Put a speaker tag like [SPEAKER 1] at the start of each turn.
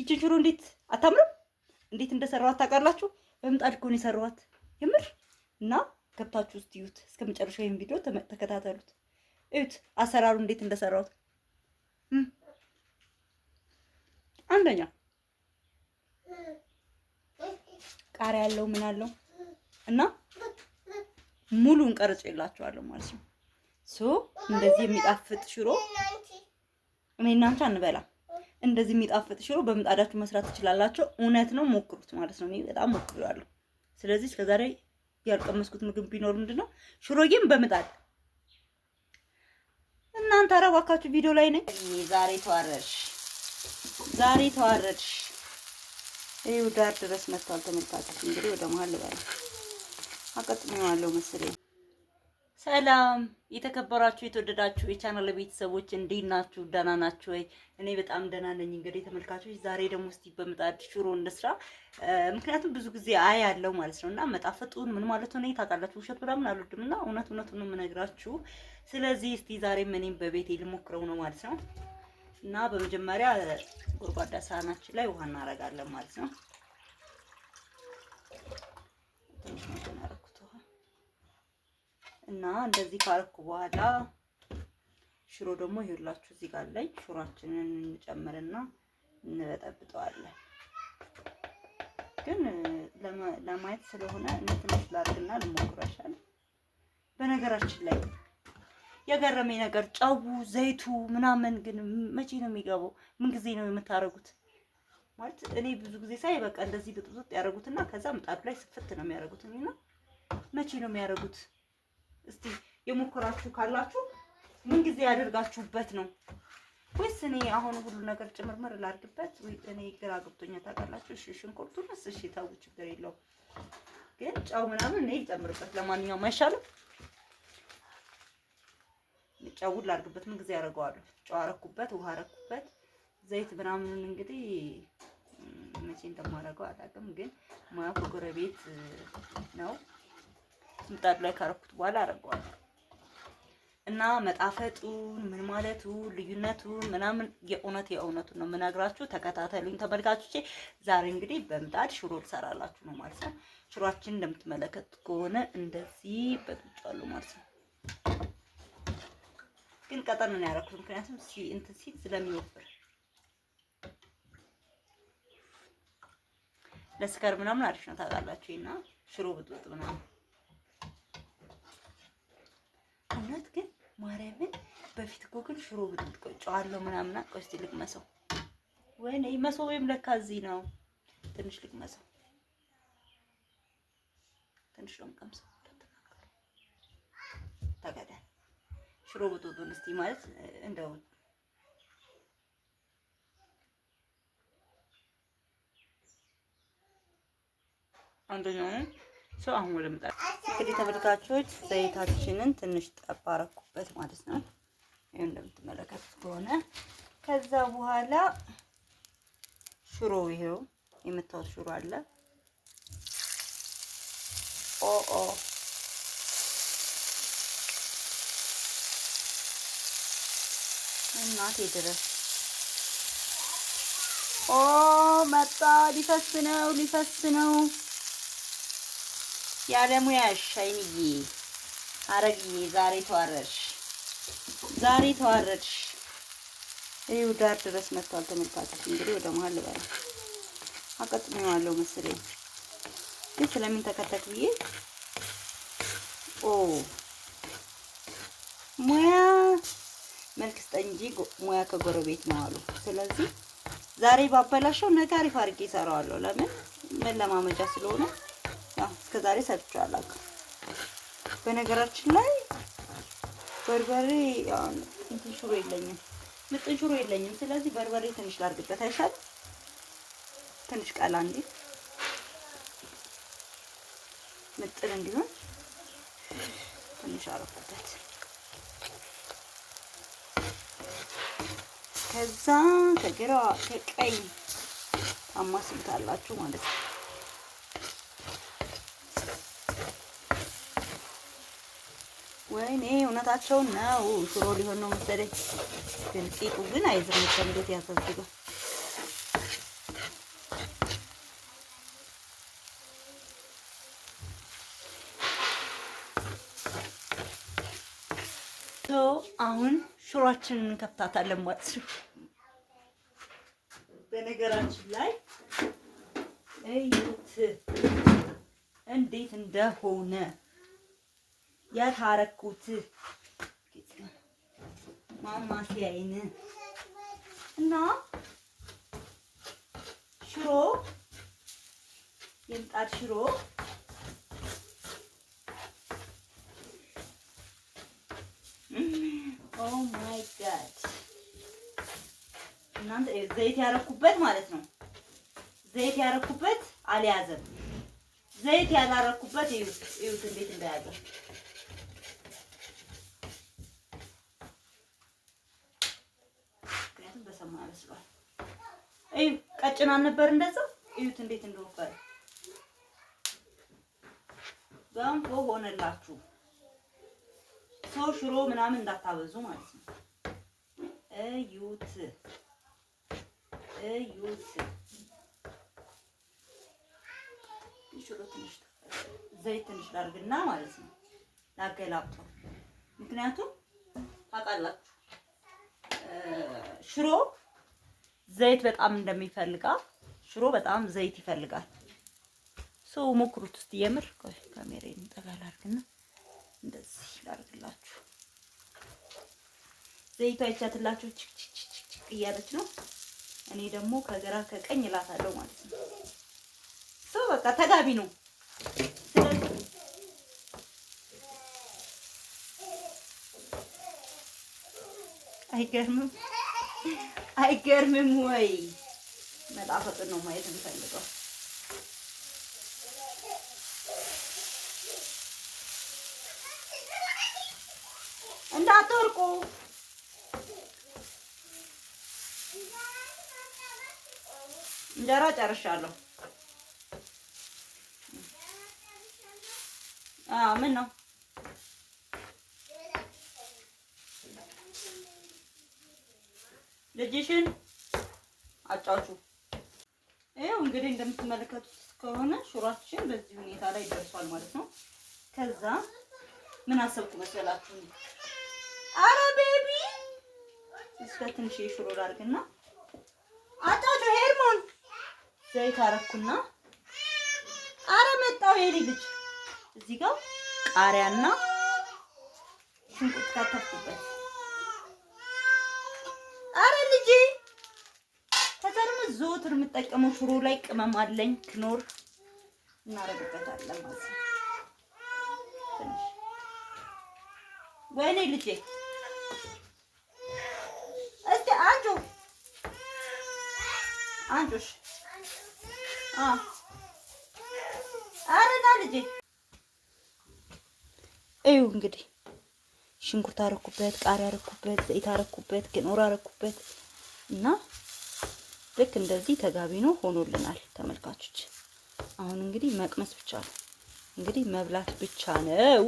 [SPEAKER 1] ይቺን ሽሮ እንዴት አታምርም? እንዴት እንደሰራኋት ታውቃላችሁ? በምጣድ እኮ ነው የሰራኋት የምር። እና ገብታችሁ እስቲ እዩት፣ እስከ መጨረሻው ይሄን ቪዲዮ ተከታተሉት፣ እዩት አሰራሩ እንዴት እንደሰራሁት። አንደኛ ቃሪያ ያለው ምን አለው እና ሙሉን ቀርጬላችኋለሁ ማለት ነው። እንደዚህ የሚጣፍጥ ሽሮ እኔ እና አንቺ አንበላም። እንደዚህ የሚጣፍጥ ሽሮ በምጣዳችሁ መስራት ትችላላችሁ። እውነት ነው፣ ሞክሩት ማለት ነው። እኔ በጣም ሞክሬዋለሁ። ስለዚህ እስከዛሬ ያልቀመስኩት ምግብ ቢኖር ምንድነው ሽሮዬም በምጣድ። እናንተ ኧረ እባካችሁ ቪዲዮ ላይ ነኝ። ዛሬ ተዋረድሽ። ይኸው ዳር ድረስ መጥቷል ተመልካቾች። እንግዲህ ወደ መሀል ልበላ አቀጥሜዋለሁ መሰለኝ። ሰላም የተከበራችሁ የተወደዳችሁ የቻናል ቤተሰቦች እንዴት ናችሁ? ደህና ናችሁ ወይ? እኔ በጣም ደህና ነኝ። እንግዲህ ተመልካቾች ዛሬ ደግሞ እስቲ በምጣድ ሽሮ እንስራ። ምክንያቱም ብዙ ጊዜ ያለው ማለት ነውና መጣፈጡን ምን ማለት ነው ታውቃላችሁ። ውሸት ምናምን አልወድምና እውነቱን ነው የምነግራችሁ። ስለዚህ እስቲ ዛሬም እኔም በቤቴ ልሞክረው ነው ማለት ነው። እና በመጀመሪያ ጎድጓዳ ሳህናችን ላይ ውሃ እናደርጋለን ማለት ነው። እና እንደዚህ ካረኩ በኋላ ሽሮ ደግሞ ይኸውላችሁ እዚህ ጋር ላይ ሽሮአችንን እንጨምርና እንበጠብጠዋለን። ግን ለማየት ስለሆነ ትንሽ ላድርግና ልሞክረሻል። በነገራችን ላይ የገረመኝ ነገር ጨው፣ ዘይቱ ምናምን ግን መቼ ነው የሚገባው? ምን ጊዜ ነው የምታረጉት? ማለት እኔ ብዙ ጊዜ ሳይ በቃ እንደዚህ ብጥብጥ ያደርጉትና ከዛ ምጣዱ ላይ ስፍት ነው የሚያደርጉት። እና መቼ ነው የሚያደርጉት? እስቲ የሞከራችሁ ካላችሁ ምን ጊዜ ያደርጋችሁበት ነው? ወይስ እኔ አሁን ሁሉ ነገር ጭምርምር ላድርግበት? ወይ እኔ ግራ ገብቶኛል ታውቃላችሁ። እሺ ሽንኩርቱንስ እሺ ታው ችግር የለውም። ግን ጨው ምናምን እኔ ልጨምርበት። ለማንኛውም አይሻልም? ጨውን ላድርግበት። ምን ጊዜ ያደርገዋለሁ? ጨው አረኩበት፣ ውሃ አረኩበት፣ ዘይት ምናምን እንግዲህ መቼ እንደማደርገው አላውቅም። ግን ሙያ ከጎረቤት ነው። ምጣድ ላይ ካረኩት በኋላ አደርገዋለሁ። እና መጣፈጡን ምን ማለቱ ልዩነቱን ምናምን የእውነቱን ነው የምነግራችሁ። ተከታተሉኝ ተመልካቾቼ። ዛሬ እንግዲህ በምጣድ ሽሮ ልሰራላችሁ ነው ማለት ነው። ሽሮአችን እንደምትመለከቱት ከሆነ እንደዚህ በጥብጫለሁ ማለት ነው። ግን ቀጠን ነው ያደረኩት፣ ምክንያቱም እንትን ሲል ስለሚወፍር ለስከር ምናምን አሪፍ ነው ታውቃላችሁ። እና ሽሮ ብጥብጥ ምናምን እውነት ግን ማርያምን በፊት እኮ ግን ሽሮ ብጥብጥ ቆጫዋለሁ ምናምን። ቆይ እስኪ ልቅመሰው። ወይኔ መሶቤም ለካ እዚህ ነው። ትንሽ ልቅመሰው። ትንሽ ነው የምቀምሰው። ተገዳ ሽሮ ብጥብጡን እስቲ ማለት እንደው አንደኛው ሰው አሁን ወደ ምጣድ እንግዲህ ተመልካቾች ዘይታችንን ትንሽ ጠብ አደረኩበት ማለት ነው። ይሄን እንደምትመለከቱት ከሆነ ከዛ በኋላ ሽሮ ይሄው የምታዩት ሽሮ አለ። እናቴ ድረስ መጣ። ሊፈስ ነው ያለሙያሽ አይንዬ አረግዬ ዛሬ ተዋረድሽ። ይኸው ዳር ድረስ መጥቷል ተመልካቾች። እንግዲህ ወደ መሀል ልበላ አቀጥሜዋለሁ መሰለኝ። ግን ስለሚንተከተክ ብዬ ሙያ መልክ ስጠኝ እንጂ ሙያ ከጎረቤት ነው አሉ። ስለዚህ ዛሬ ባበላሸው ነገ አሪፍ አድርጌ እሰራዋለሁ። ለምን መለማመጃ ስለሆነ እስከዛሬ ሰርቻለሁ። በነገራችን ላይ በርበሬ እንትን ሽሮ የለኝም፣ ምጥን ሽሮ የለኝም። ስለዚህ በርበሬ ትንሽ ላድርግበት አይሻልም? ትንሽ ቀላ እንዲል ምጥን እንዲሆን ትንሽ አረኩበት። ከዛ ከግራ ከቀኝ ታማስሉታላችሁ ማለት ነው። ወይኔ እውነታቸውን ነው። ሽሮ ሊሆን ነው መሰለኝ። ግን ቂጡ ግን አይዝም። እንዴት ያሳዝጋል። አሁን ሽሮአችንን እንከፍታታለን ማለት ነው። በነገራችን ላይ እዩት እንዴት እንደሆነ ያታረኩት ማማሲያዬን እና ሽሮ የምጣድ ሽሮ ኦ ማይ ጋድ እናንተ ዘይት ያረኩበት ማለት ነው። ዘይት ያረኩበት አልያዘም። ዘይት ያላረኩበት እዩት እንዴት እንደያዘ። ምክንያቱም በሰማ ያበስሏል። እዩ ቀጭን አልነበር እንደዛው። እዩት እንዴት እንደወፈረ ገንፎ ሆነላችሁ። ሰው ሽሮ ምናምን እንዳታበዙ ማለት ነው። እዩት ሽሮ ትንሽ ዘይት ትንሽ ላድርግና ማለት ነው ላገላብጠው። ምክንያቱም ታውቃላችሁ ሽሮ ዘይት በጣም እንደሚፈልጋ ሽሮ በጣም ዘይት ይፈልጋል። ሰው ሞክሩት እስቲ የምር። ቆይ ካሜራዬን ጠጋ ላድርግና እንደዚህ ላድርግላችሁ። ዘይቷ ይቻትላችሁ ችክ እያለች ነው። እኔ ደግሞ ከግራ ከቀኝ እላታለሁ ማለት ነው። ሰው በቃ ተጋቢ ነው። አይገርምም? አይገርምም ወይ? መጣፈጥን ነው ማየት እንፈልገው። እንዳትወርቁ። እንጀራ ጨርሻለሁ። ምን ነው ልጅሽን አጫውቹ። ይኸው እንግዲህ እንደምትመለከቱት ከሆነ ሽሮአችን በዚህ ሁኔታ ላይ ደርሷል ማለት ነው። ከዛ ምን አሰብኩ መሰላችሁ? አረ ቤቢ እስከ ትንሽ ሽሮ ላድርግና አጫውቹ። ሄርሞን ዘይት አረኩና አረ መጣው የኔ ልጅ እዚህ ጋር ቃሪያና ሽንኩርት ከተፍኩበት። አረ ልጄ ተሰርም ዘወትር የምጠቀመው ሽሮ ላይ ቅመም አለኝ ክኖር እናረግበታለን ማለት ነው። ትንሽ ወይኔ ልጄ እስቲ አንጆሽ አረ ና ልጄ። እዩ እንግዲህ ሽንኩርት አረኩበት፣ ቃሪያ አረኩበት፣ ዘይት አረኩበት፣ ክኖር አረኩበት እና ልክ እንደዚህ ተጋቢኖ ሆኖልናል ተመልካቾች። አሁን እንግዲህ መቅመስ ብቻ ነው፣ እንግዲህ መብላት ብቻ ነው።